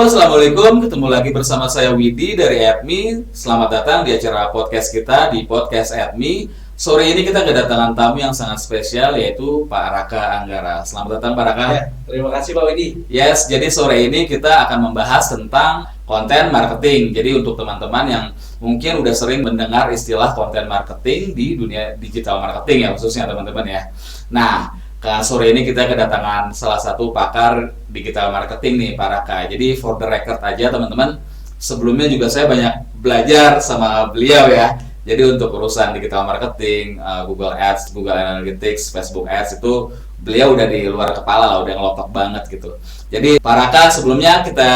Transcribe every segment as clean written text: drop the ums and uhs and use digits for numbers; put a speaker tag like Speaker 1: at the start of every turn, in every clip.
Speaker 1: Assalamualaikum. Ketemu lagi bersama saya Widi dari AdMe. Selamat datang di acara podcast kita di Podcast AdMe. Sore ini kita kedatangan tamu yang sangat spesial, yaitu Pak Raka Anggara. Selamat datang Pak Raka.
Speaker 2: Ya, terima kasih Pak Widi.
Speaker 1: Yes, jadi sore ini kita akan membahas tentang konten marketing. Jadi untuk teman-teman yang mungkin udah sering mendengar istilah konten marketing di dunia digital marketing ya, khususnya teman-teman ya. Nah, sore ini kita kedatangan salah satu pakar digital marketing nih, Pak Raka. Jadi for the record aja teman-teman, sebelumnya juga saya banyak belajar sama beliau ya. Jadi untuk urusan digital marketing, Google Ads, Google Analytics, Facebook Ads itu beliau udah di luar kepala lah, udah ngelotok banget gitu. Jadi Pak Raka, sebelumnya kita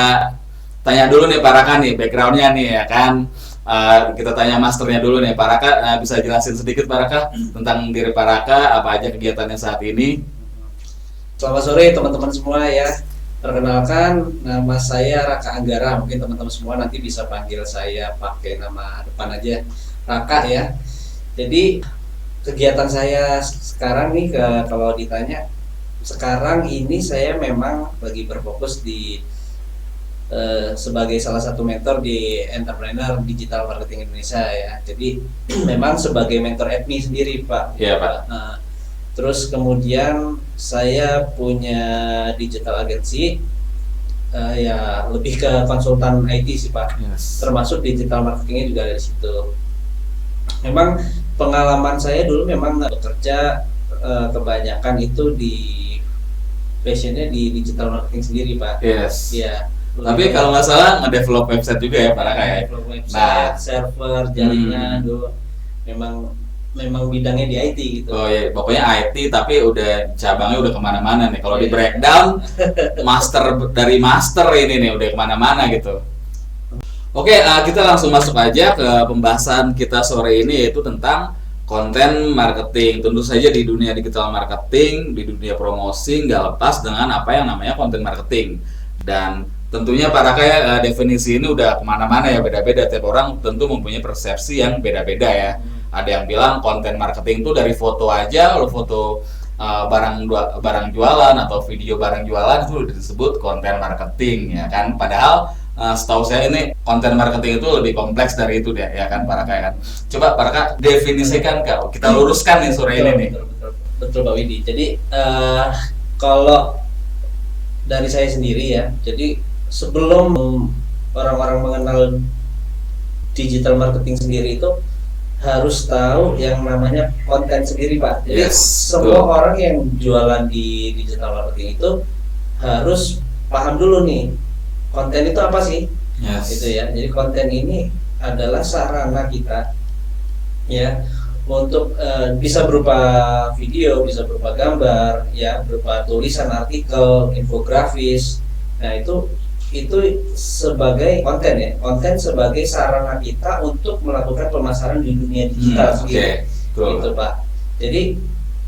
Speaker 1: tanya dulu nih Pak Raka nih, backgroundnya nih ya kan. Kita tanya masternya dulu nih Pak Raka, bisa jelasin sedikit Pak Raka tentang diri Pak Raka, apa aja kegiatannya saat ini?
Speaker 2: Selamat sore teman-teman semua ya. Perkenalkan, nama saya Raka Anggara. Mungkin teman-teman semua nanti bisa panggil saya pakai nama depan aja, Raka ya. Jadi kegiatan saya sekarang nih, kalau ditanya sekarang ini saya memang lagi berfokus di sebagai salah satu mentor di entrepreneur digital marketing Indonesia ya. Jadi memang sebagai mentor AdMe sendiri Pak.
Speaker 1: Iya Pak.
Speaker 2: Terus kemudian saya punya digital agency, ya lebih ke konsultan IT sih Pak.
Speaker 1: Yes.
Speaker 2: Termasuk digital marketingnya juga dari situ. Memang pengalaman saya dulu memang bekerja kebanyakan itu di passionnya di digital marketing sendiri Pak.
Speaker 1: Yes.
Speaker 2: Ya.
Speaker 1: Tapi kalau nggak salah nge-develop website juga ya Pak Raka ya.
Speaker 2: Website, server, jaringan, memang bidangnya di IT gitu.
Speaker 1: Oh ya, pokoknya IT tapi udah cabangnya udah kemana-mana nih. Kalau di breakdown, dari master ini nih udah kemana-mana gitu. Oke, kita langsung masuk aja ke pembahasan kita sore ini, yaitu tentang konten marketing. Tentu saja di dunia digital marketing, di dunia promosi nggak lepas dengan apa yang namanya konten marketing. Dan tentunya Pak Raka ya, definisi ini udah kemana-mana ya, beda-beda. Tiap orang tentu mempunyai persepsi yang beda-beda ya. Ada yang bilang konten marketing itu dari foto aja, lo foto barang jualan atau video barang jualan itu udah disebut konten marketing ya kan. Padahal setahu saya ini konten marketing itu lebih kompleks dari itu deh ya kan Pak Raka ya kan. Coba Pak Raka definisikan Kak, kita luruskan nih sore ini nih.
Speaker 2: Betul Pak Widi. Jadi kalau dari saya sendiri ya, jadi sebelum orang-orang mengenal digital marketing sendiri itu harus tahu yang namanya konten sendiri Pak. Jadi semua orang yang jualan di digital marketing itu harus paham dulu nih, konten itu apa sih? Gitu ya. Jadi konten ini adalah sarana kita ya untuk bisa berupa video, bisa berupa gambar, ya berupa tulisan, artikel, infografis. Nah itu sebagai konten ya, konten sebagai sarana kita untuk melakukan pemasaran di dunia digital sendiri. Gitu Pak. Jadi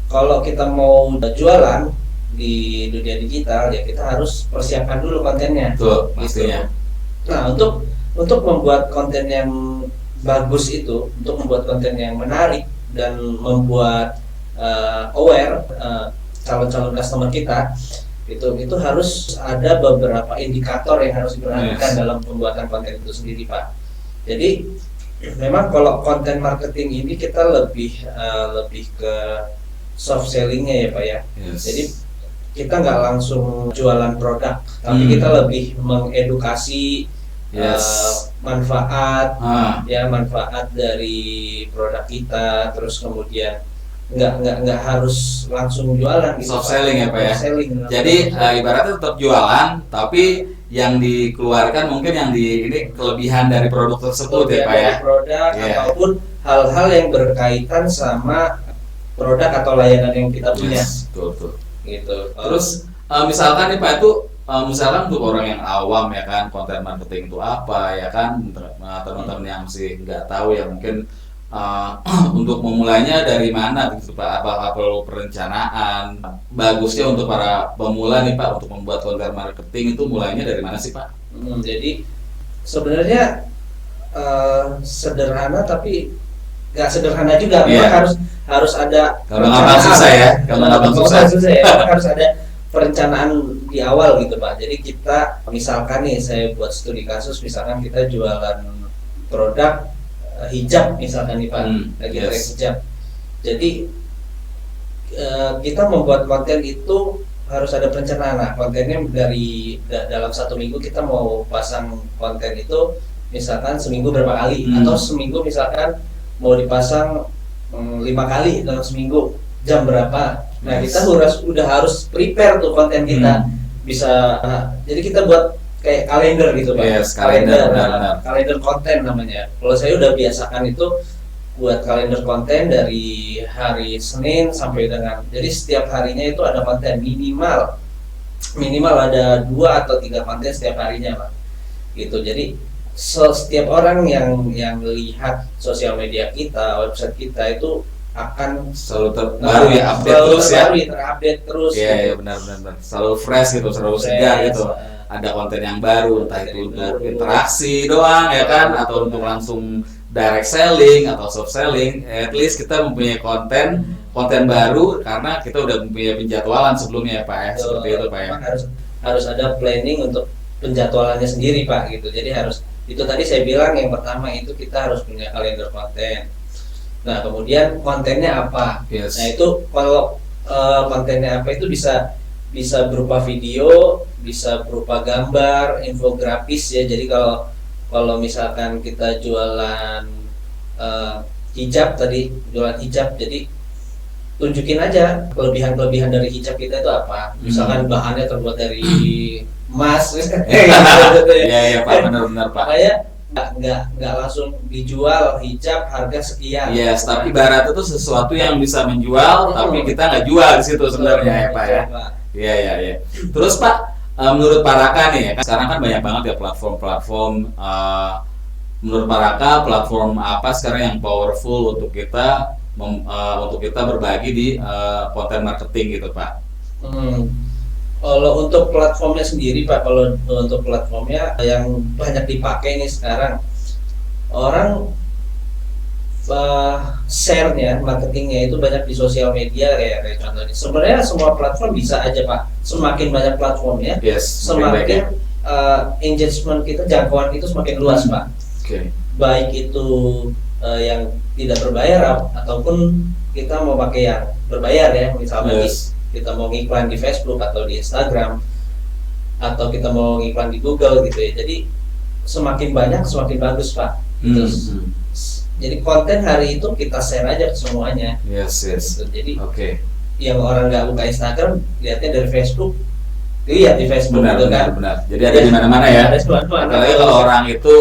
Speaker 2: kalau kita mau jualan di dunia digital ya kita harus persiapkan dulu kontennya.
Speaker 1: Betul, pastinya.
Speaker 2: Nah untuk membuat konten yang bagus itu, untuk membuat konten yang menarik dan membuat aware calon-calon customer kita, itu harus ada beberapa indikator yang harus diperhatikan dalam pembuatan konten itu sendiri Pak. Jadi memang kalau konten marketing ini kita lebih ke soft sellingnya ya Pak ya. Jadi kita nggak langsung jualan produk, tapi kita lebih mengedukasi manfaat manfaat dari produk kita, terus kemudian nggak harus langsung jualan gitu.
Speaker 1: Soft selling ya Pak ya. Jadi ibaratnya tetap jualan, tapi yang dikeluarkan mungkin yang ini kelebihan dari produk tersebut ya Pak ya.
Speaker 2: Produk ataupun hal-hal yang berkaitan sama produk atau layanan yang kita punya.
Speaker 1: Betul.
Speaker 2: Gitu.
Speaker 1: Terus misalkan nih Pak, itu misalkan untuk orang yang awam ya kan, konten marketing itu apa ya kan, teman-teman yang masih nggak tahu ya mungkin untuk memulainya dari mana gitu Pak? Apa perlu perencanaan? Bagusnya untuk para pemula nih Pak, untuk membuat konten marketing itu mulainya dari mana sih Pak?
Speaker 2: Jadi sebenarnya sederhana tapi nggak sederhana juga. Memang harus ada
Speaker 1: kalau nggak susah ya,
Speaker 2: harus ada perencanaan di awal gitu Pak. Jadi kita misalkan nih saya buat studi kasus, misalkan kita jualan produk hijab misalkan nih Pak, lagi tren hijab. Jadi kita membuat konten itu harus ada perencanaan. Nah, kontennya dari dalam 1 minggu kita mau pasang konten itu misalkan seminggu berapa kali, atau seminggu misalkan mau dipasang 5 kali dalam seminggu, jam berapa. Nah, kita udah harus prepare tuh konten kita. Bisa jadi kita buat kayak kalender gitu Pak.
Speaker 1: Yes, kalender
Speaker 2: konten namanya. Kalau saya udah biasakan itu buat kalender konten dari hari Senin sampai dengan, jadi setiap harinya itu ada konten minimal ada 2 atau 3 konten setiap harinya Pak. Gitu. Jadi setiap orang yang lihat sosial media kita, website kita itu akan
Speaker 1: selalu baru ya, update terus ya.
Speaker 2: Terupdate terus.
Speaker 1: Iya, gitu. Benar. Selalu fresh gitu, selalu segar gitu. Ada konten yang baru, entah itu untuk interaksi doang ya kan, atau untuk langsung direct selling atau soft selling. At least kita mempunyai konten baru karena kita udah mempunyai penjadwalan sebelumnya ya Pak ya. Seperti itu Pak ya.
Speaker 2: Harus ada planning untuk penjadwalannya sendiri Pak gitu. Jadi harus, itu tadi saya bilang yang pertama itu kita harus punya kalender konten. Nah, kemudian kontennya apa?
Speaker 1: Yes.
Speaker 2: Nah, itu kalau kontennya apa itu bisa berupa video, bisa berupa gambar, infografis ya. Jadi kalau misalkan kita jualan hijab tadi, jualan hijab, jadi tunjukin aja kelebihan dari hijab kita itu apa. Misalkan bahannya terbuat dari emas.
Speaker 1: Iya Pak, benar Pak.
Speaker 2: Makanya nggak langsung dijual hijab harga sekian.
Speaker 1: Yes, tapi barat itu sesuatu yang bisa menjual, tapi kita nggak jual di situ sebenarnya ya Pak ya. Iya. Terus Pak, menurut Pak Raka nih ya, sekarang kan banyak banget ya platform. Menurut Pak Raka, platform apa sekarang yang powerful untuk kita berbagi di konten marketing gitu Pak?
Speaker 2: Kalau untuk platformnya sendiri Pak, kalau untuk platformnya yang banyak dipakai nih sekarang, orang share-nya, marketingnya itu banyak di sosial media kayak contohnya. Sebenarnya semua platform bisa aja Pak. Semakin banyak platformnya, semakin engagement kita, jangkauan itu semakin luas Pak. Baik itu yang tidak berbayar ataupun kita mau pakai yang berbayar ya, misalnya kita mau ngiklan di Facebook atau di Instagram, atau kita mau ngiklan di Google gitu ya. Jadi semakin banyak semakin bagus Pak. Jadi konten hari itu kita share aja ke semuanya.
Speaker 1: Yes.
Speaker 2: Gitu. Jadi yang orang nggak buka Instagram, lihatnya dari Facebook, lihat di Facebook gitu kan.
Speaker 1: Benar. Jadi ada di mana-mana ya. Apalagi kalau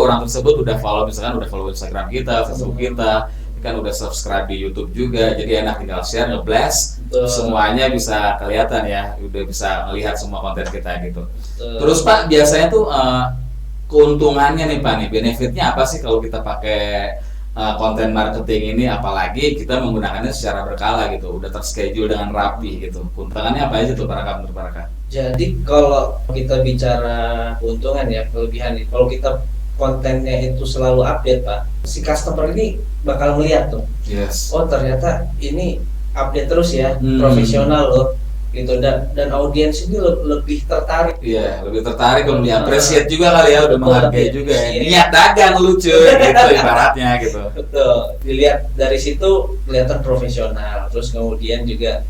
Speaker 1: orang tersebut udah follow Instagram kita, Facebook kita, kan udah subscribe di YouTube juga, jadi enak tinggal share, nge-blast, semuanya bisa kelihatan ya, udah bisa melihat semua konten kita gitu. Terus Pak, biasanya tuh keuntungannya nih Pak nih, benefitnya apa sih kalau kita pakai konten marketing ini, apalagi kita menggunakannya secara berkala gitu, udah terschedule dengan rapi gitu. Keuntungannya apa aja tuh Pak Raka, menurut Pak Raka?
Speaker 2: Jadi kalau kita bicara keuntungan ya, kelebihan nih, kalau kita kontennya itu selalu update Pak, si customer ini bakal melihat tuh, oh ternyata ini update terus ya, profesional loh gitu, dan audiens ini lebih tertarik.
Speaker 1: Iya, lebih tertarik, kalau di-appreciate juga kali ya, udah menghargai juga ya. Niat dagang lucu gitu ibaratnya gitu.
Speaker 2: Betul, dilihat dari situ kelihatan profesional, terus kemudian juga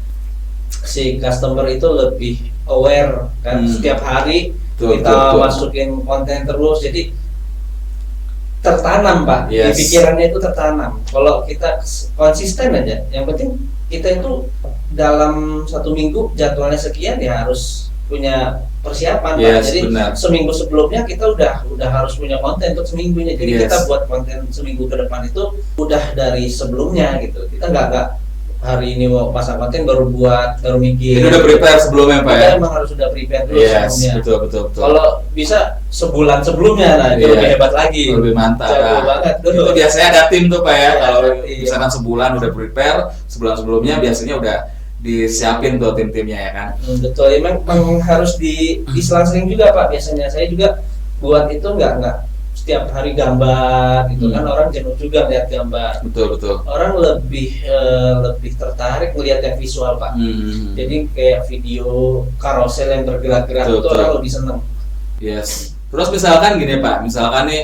Speaker 2: si customer itu lebih aware kan, setiap hari kita masukin konten terus, jadi tertanam Pak, di pikirannya itu tertanam. Kalau kita konsisten aja, yang penting kita itu dalam 1 minggu jadwalnya sekian ya harus punya persiapan Pak. Jadi seminggu sebelumnya kita udah harus punya konten untuk seminggunya. Jadi kita buat konten seminggu ke depan itu udah dari sebelumnya gitu. Kita nggak hari ini mau pasang konten baru mikir.
Speaker 1: Ini udah prepare sebelumnya Pak ya?
Speaker 2: Emang harus udah prepare dulu sebelumnya.
Speaker 1: Betul.
Speaker 2: Kalau bisa sebulan sebelumnya, nah itu lebih hebat lagi.
Speaker 1: Lebih mantap. Banget. Itu biasanya ada tim tuh Pak ya, kalau misalkan sebulan udah prepare, sebulan sebelumnya biasanya udah disiapin tuh tim-timnya ya kan?
Speaker 2: Betul, emang harus diselang-seling juga Pak. Biasanya saya juga buat itu nggak setiap hari gambar gitu kan, orang jenuh juga lihat gambar.
Speaker 1: Betul.
Speaker 2: Orang lebih tertarik melihat yang visual, Pak. Jadi kayak video karosel yang bergerak-gerak itu orang lebih seneng.
Speaker 1: Yes. Terus misalkan gini Pak, misalkan nih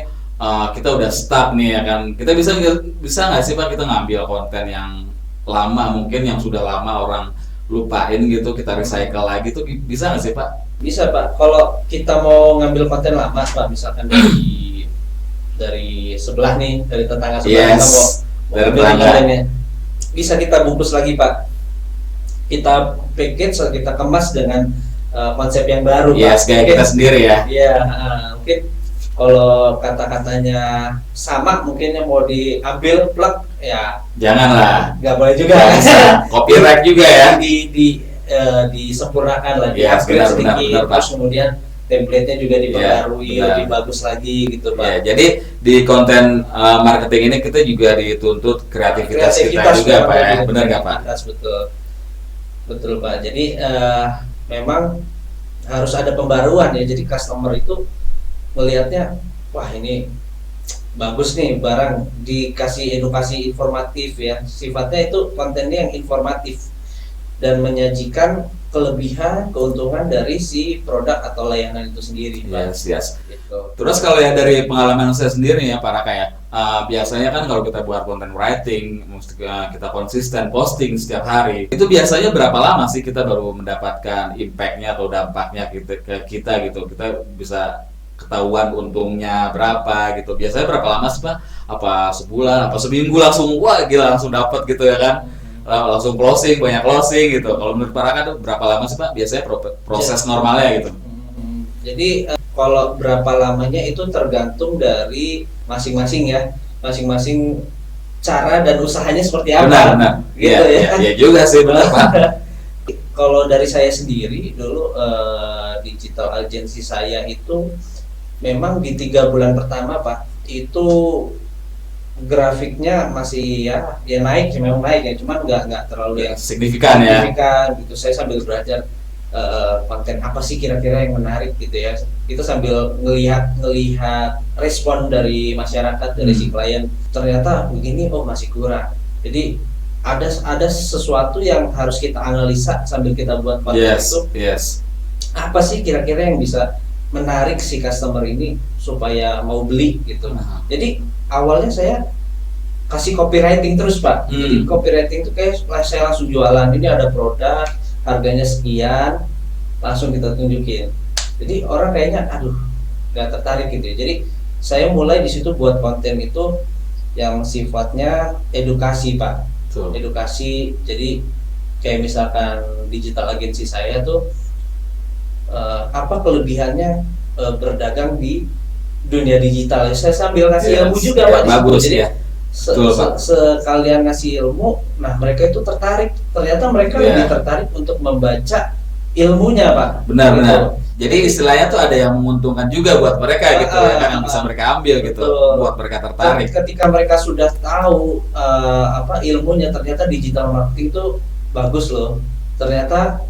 Speaker 1: kita udah stuck nih ya kan, kita bisa nggak sih Pak kita ngambil konten yang lama, mungkin yang sudah lama orang lupain gitu, kita recycle lagi tuh bisa nggak sih Pak?
Speaker 2: Bisa Pak, kalau kita mau ngambil konten lama Pak, misalkan dari sebelah nih, dari tetangga sebelah, kita mau
Speaker 1: dari
Speaker 2: ngambil kontennya, bisa kita bungkus lagi Pak, kita package, kita kemas dengan konsep yang baru
Speaker 1: Pak. Kayak kita sendiri ya.
Speaker 2: Iya, mungkin kalau kata-katanya sama, mungkin yang mau diambil plug ya janganlah, nggak boleh juga.
Speaker 1: Copyright juga ya.
Speaker 2: Disempurnakan lagi, upgrade sedikit, terus kemudian template-nya juga diperbarui, lebih bagus lagi gitu Pak.
Speaker 1: Ya, jadi di konten marketing ini kita juga dituntut kreativitas kita juga Pak ya, benar nggak Pak?
Speaker 2: Betul Pak. Jadi memang harus ada pembaruan ya. Jadi customer itu melihatnya, wah ini bagus nih barang, dikasih edukasi informatif ya. Sifatnya itu kontennya yang informatif dan menyajikan kelebihan, keuntungan dari si produk atau layanan itu sendiri Pak.
Speaker 1: Yes. Gitu. Terus kalau ya dari pengalaman saya sendiri ya Pak Raka ya, biasanya kan kalau kita buat content writing, kita konsisten posting setiap hari, itu biasanya berapa lama sih kita baru mendapatkan impact-nya atau dampaknya ke kita gitu, kita bisa ketahuan untungnya berapa gitu, biasanya berapa lama sih Pak? Apa sebulan, apa seminggu langsung, wah gila langsung dapat gitu ya kan, langsung closing, banyak closing gitu. Kalau menurut Pak Raka tuh berapa lama sih Pak biasanya proses normalnya gitu?
Speaker 2: Jadi kalau berapa lamanya itu tergantung dari masing-masing ya, masing-masing cara dan usahanya seperti apa.
Speaker 1: Benar.
Speaker 2: Gitu
Speaker 1: ya juga sih benar Pak.
Speaker 2: Kalau dari saya sendiri dulu, digital agency saya itu memang di 3 bulan pertama Pak, itu grafiknya masih ya naik, memang naik ya, cuman nggak terlalu yang
Speaker 1: signifikan
Speaker 2: gitu. Saya sambil belajar konten apa sih kira-kira yang menarik gitu ya, itu sambil ngelihat respon dari masyarakat, dari si klien, ternyata begini, oh masih kurang. Jadi ada sesuatu yang harus kita analisa sambil kita buat konten itu. Apa sih kira-kira yang bisa menarik si customer ini supaya mau beli gitu. Jadi awalnya saya kasih copywriting terus Pak. Jadi copywriting itu kayak saya langsung jualan, ini ada produk harganya sekian, langsung kita tunjukin. Jadi orang kayaknya aduh nggak tertarik gitu ya. Jadi saya mulai di situ buat konten itu yang sifatnya edukasi Pak. Edukasi, jadi kayak misalkan digital agency saya tuh apa kelebihannya berdagang di dunia digital. Saya sambil ngasih ilmu juga Pak.
Speaker 1: Bagus
Speaker 2: jadi,
Speaker 1: ya.
Speaker 2: Sekalian ngasih ilmu, nah mereka itu tertarik. Ternyata mereka lebih tertarik untuk membaca ilmunya Pak.
Speaker 1: Benar. Jadi istilahnya tuh ada yang menguntungkan juga buat mereka gitu ya kan, yang bisa mereka ambil gitu, buat mereka tertarik.
Speaker 2: Ketika mereka sudah tahu ilmunya, ternyata digital marketing tuh bagus loh. Ternyata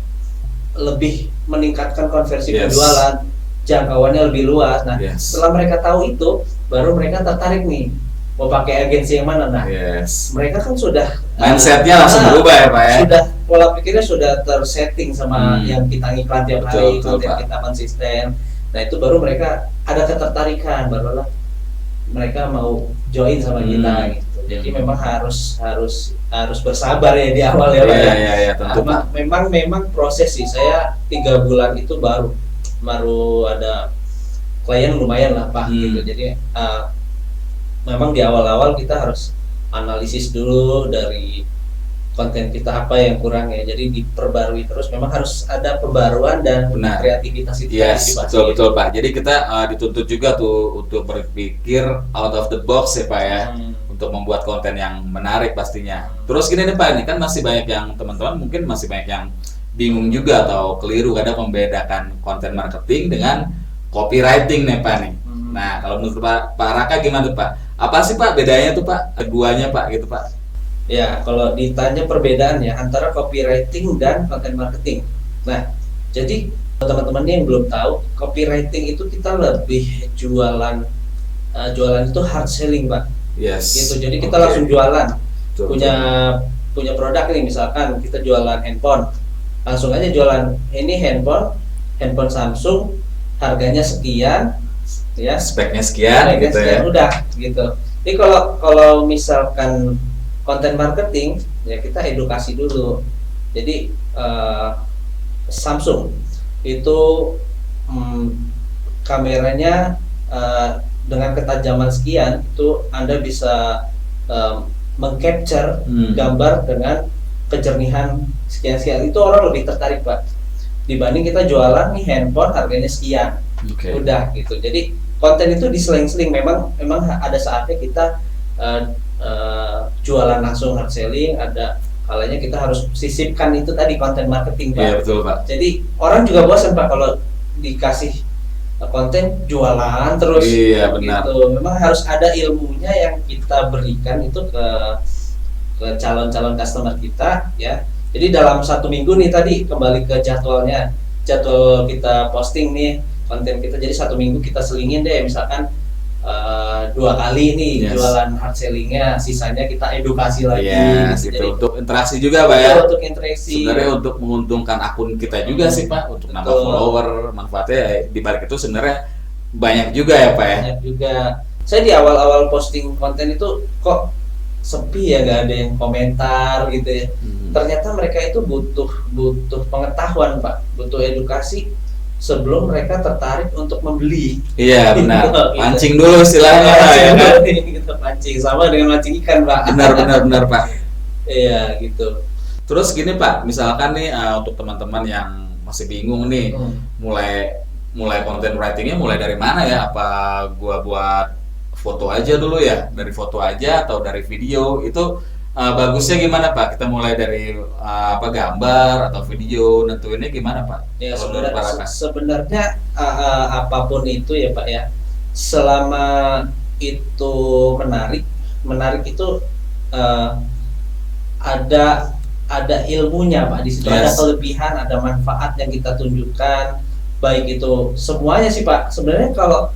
Speaker 2: lebih meningkatkan konversi penjualan, jangkauannya lebih luas. Nah, setelah mereka tahu itu, baru mereka tertarik nih mau pakai agensi yang mana. Nah, mereka kan sudah
Speaker 1: mindsetnya langsung berubah ya Pak ya.
Speaker 2: Sudah pola pikirnya sudah tersetting sama yang kita ngiklan tiap hari, konten kita konsisten. Nah itu baru mereka ada ketertarikan, barulah mereka mau join sama kita gitu. Jadi memang harus bersabar ya di awal ya Pak ya.
Speaker 1: Tentu.
Speaker 2: Memang proses sih. Saya 3 bulan itu baru ada klien lumayan lah Pak gitu. Jadi memang di awal-awal kita harus analisis dulu dari konten kita apa yang kurang ya, jadi diperbarui terus. Memang harus ada pembaruan dan kreativitas itu.
Speaker 1: Betul Pak. Jadi kita dituntut juga tuh untuk berpikir out of the box ya Pak ya, untuk membuat konten yang menarik pastinya. Terus gini nih Pak, ini kan masih banyak yang teman-teman mungkin masih banyak yang bingung juga atau keliru kadang membedakan konten marketing dengan copywriting nih Pak nih. Nah kalau menurut Pak Raka gimana tuh Pak? Apa sih Pak bedanya tuh Pak, keduanya Pak gitu Pak?
Speaker 2: Ya, kalau ditanya perbedaannya antara copywriting dan content marketing. Nah, jadi teman-teman yang belum tahu, copywriting itu kita lebih jualan jualan itu hard selling, Pak.
Speaker 1: Yes.
Speaker 2: Gitu. Jadi kita
Speaker 1: Oke.
Speaker 2: langsung jualan.
Speaker 1: Betul,
Speaker 2: Punya produk nih, misalkan kita jualan handphone. Langsung aja jualan, ini handphone Samsung, harganya sekian, ya.
Speaker 1: speknya sekian
Speaker 2: Harganya
Speaker 1: gitu
Speaker 2: sekian,
Speaker 1: ya.
Speaker 2: udah gitu. Jadi kalau misalkan konten marketing, ya kita edukasi dulu. Jadi Samsung itu kameranya dengan ketajaman sekian itu Anda bisa mengcapture gambar dengan kejernihan sekian-sekian. Itu orang lebih tertarik, Pak, dibanding kita jualan nih handphone harganya sekian.
Speaker 1: Oke.
Speaker 2: Udah gitu. Jadi konten itu diseling-seling. Memang ada saatnya kita jualan langsung hard selling, ada kalanya kita harus sisipkan itu tadi konten marketing, Pak.
Speaker 1: Iya betul, Pak.
Speaker 2: Jadi orang juga bosan, Pak, kalau dikasih konten jualan terus.
Speaker 1: Iya, benar.
Speaker 2: Gitu. Memang harus ada ilmunya yang kita berikan itu ke calon-calon customer kita, ya. Jadi dalam 1 minggu nih, tadi kembali ke jadwal kita posting nih konten kita. Jadi 1 minggu kita selingin deh, misalkan 2 kali nih jualan hard sellingnya, sisanya kita edukasi lagi.
Speaker 1: Gitu. Jadi untuk interaksi juga, Pak ya.
Speaker 2: Untuk interaksi.
Speaker 1: Sebenarnya untuk menguntungkan akun kita juga sih, Pak, untuk nambah follower. Manfaatnya di balik itu sebenarnya banyak juga ya, Pak ya.
Speaker 2: Banyak juga. Saya di awal-awal posting konten itu kok sepi ya, gak ada yang komentar gitu ya. Ternyata mereka itu butuh pengetahuan, Pak, butuh edukasi sebelum mereka tertarik untuk membeli.
Speaker 1: Iya benar.
Speaker 2: Gitu.
Speaker 1: Pancing dulu istilahnya, ya kan?
Speaker 2: Kita pancing, sama dengan mancing ikan, Pak.
Speaker 1: Benar, Pak.
Speaker 2: Iya gitu.
Speaker 1: Terus gini, Pak, misalkan nih untuk teman-teman yang masih bingung nih, mulai content writingnya mulai dari mana ya? Apa gua buat foto aja dulu ya? Dari foto aja atau dari video? Itu bagusnya gimana, Pak? Kita mulai dari gambar atau video, nentuinnya gimana, Pak?
Speaker 2: Ya,
Speaker 1: Kalau menurut Pak Raka?
Speaker 2: sebenarnya apapun itu ya, Pak ya, selama itu menarik itu ada ilmunya, Pak, di situ. Ada kelebihan, ada manfaat yang kita tunjukkan, baik itu semuanya sih, Pak. Sebenarnya kalau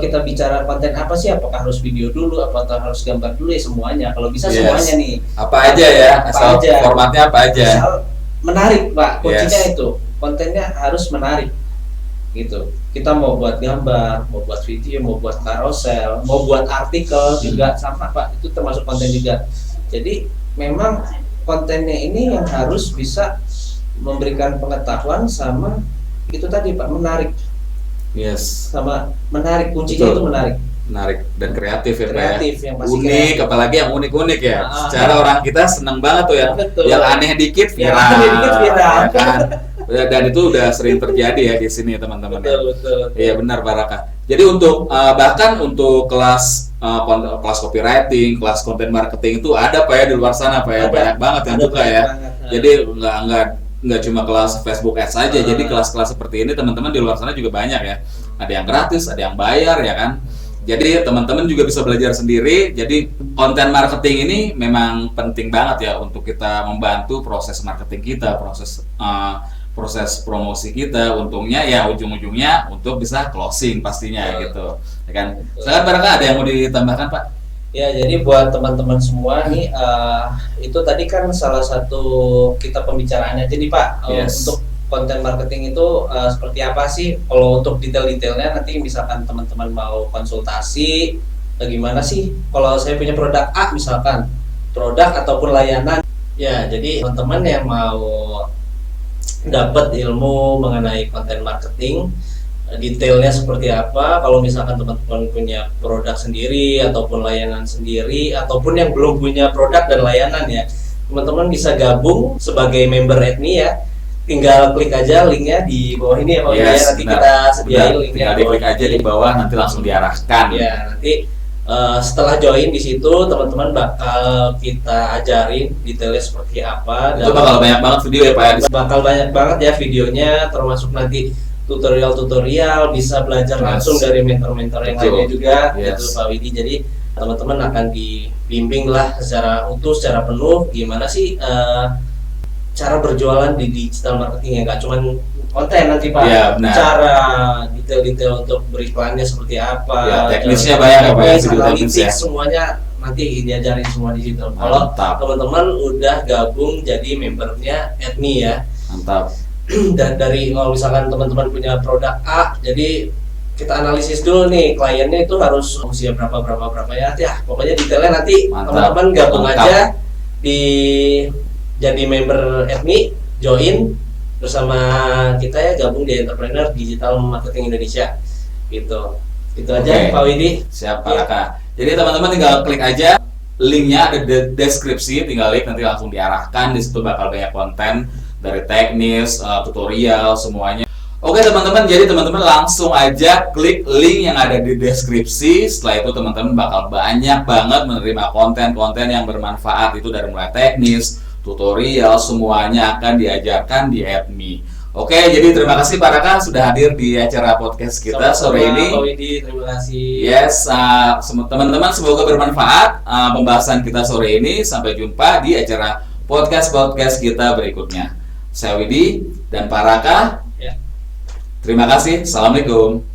Speaker 2: kita bicara konten apa sih, apakah harus video dulu, apakah harus gambar dulu, ya semuanya. Kalau bisa semuanya nih.
Speaker 1: Apa aja ya, asal formatnya apa aja.
Speaker 2: Asal menarik, Pak. Kuncinya itu, kontennya harus menarik. Gitu. Kita mau buat gambar, mau buat video, mau buat carousel, mau buat artikel juga sama, Pak. Itu termasuk konten juga. Jadi memang kontennya ini yang harus bisa memberikan pengetahuan sama itu tadi, Pak, menarik. Sama menarik, kuncinya. Betul. Itu menarik
Speaker 1: dan kreatif ya,
Speaker 2: kreatif,
Speaker 1: Pak ya.
Speaker 2: Yang pasti
Speaker 1: unik
Speaker 2: kreatif.
Speaker 1: Apalagi yang unik ya. Secara orang kita seneng banget tuh ya.
Speaker 2: Betul.
Speaker 1: Yang aneh dikit viral, ya kan? Dan itu udah sering terjadi ya di sini, teman-teman.
Speaker 2: Betul.
Speaker 1: Iya benar, Pak Raka. Jadi untuk bahkan untuk kelas copywriting, kelas content marketing itu ada, Pak ya, di luar sana, Pak ya. Banyak banget yang buka ya. Jadi nggak cuma kelas Facebook Ads saja, jadi kelas-kelas seperti ini teman-teman di luar sana juga banyak ya. Ada yang gratis, ada yang bayar ya kan. Jadi teman-teman juga bisa belajar sendiri. Jadi konten marketing ini memang penting banget ya untuk kita membantu proses marketing kita, proses promosi kita. Untungnya ya ujung-ujungnya untuk bisa closing pastinya gitu, ya kan. Sekarang barangkali ada yang mau ditambahkan, Pak?
Speaker 2: Ya, jadi buat teman-teman semua nih, itu tadi kan salah satu kita pembicaraannya. Jadi, Pak, untuk konten marketing itu seperti apa sih? Kalau untuk detail-detailnya nanti misalkan teman-teman mau konsultasi, bagaimana sih? Kalau saya punya produk A misalkan, produk ataupun layanan, ya jadi teman-teman yang mau dapat ilmu mengenai konten marketing, detailnya seperti apa, kalau misalkan teman-teman punya produk sendiri ataupun layanan sendiri, ataupun yang belum punya produk dan layanan ya, teman-teman bisa gabung sebagai member Admi ya. Tinggal klik aja linknya di bawah ini ya, Pak ya. Nanti kita sediain linknya.
Speaker 1: Tinggal diklik aja di bawah, nanti langsung diarahkan.
Speaker 2: Ya, nanti setelah join di situ teman-teman bakal kita ajarin detailnya seperti apa.
Speaker 1: Itu bakal banyak banget video ya, Pak.
Speaker 2: Bakal banyak banget ya videonya, termasuk nanti tutorial bisa belajar langsung dari mentor-mentor yang lainnya juga, gitu Pak Widi. Jadi teman-teman akan dibimbing lah secara utuh, secara penuh gimana sih cara berjualan di digital marketing ya, nggak cuman konten nanti Pak.
Speaker 1: Iya, benar.
Speaker 2: Cara detail-detail untuk beriklannya seperti apa,
Speaker 1: Ya, teknisnya banyak ya, Pak, ya, video teknis
Speaker 2: analitik,
Speaker 1: ya.
Speaker 2: semuanya nanti diajarin semua di situ. Kalau
Speaker 1: Mantap.
Speaker 2: teman-teman udah gabung jadi membernya Admi ya,
Speaker 1: Mantap.
Speaker 2: dan dari kalau misalkan teman-teman punya produk A, jadi kita analisis dulu nih kliennya itu harus usia berapa ya, pokoknya detailnya nanti
Speaker 1: Mantap.
Speaker 2: teman-teman gabung
Speaker 1: Mantap.
Speaker 2: aja di jadi member Admi, join bersama kita ya, gabung di Entrepreneur Digital Marketing Indonesia gitu. Itu aja
Speaker 1: Oke.
Speaker 2: Pak Widi.
Speaker 1: Siap, Pak
Speaker 2: Iya.
Speaker 1: Raka. Jadi teman-teman tinggal klik aja linknya, ada di deskripsi, tinggal klik nanti langsung diarahkan. Di situ bakal banyak konten dari teknis, tutorial, semuanya. Oke teman-teman, jadi teman-teman langsung aja klik link yang ada di deskripsi. Setelah itu teman-teman bakal banyak banget menerima konten-konten yang bermanfaat, itu dari mulai teknis, tutorial, semuanya akan diajarkan di Admi. Oke, jadi terima kasih Pak Raka sudah hadir di acara podcast kita
Speaker 2: Sama-sama,
Speaker 1: sore ini.
Speaker 2: Pak Widi, terima kasih.
Speaker 1: Yes, teman-teman semoga bermanfaat pembahasan kita sore ini. Sampai jumpa di acara podcast kita berikutnya. Saya Widi dan Pak Raka.
Speaker 2: Ya.
Speaker 1: Terima kasih. Assalamualaikum.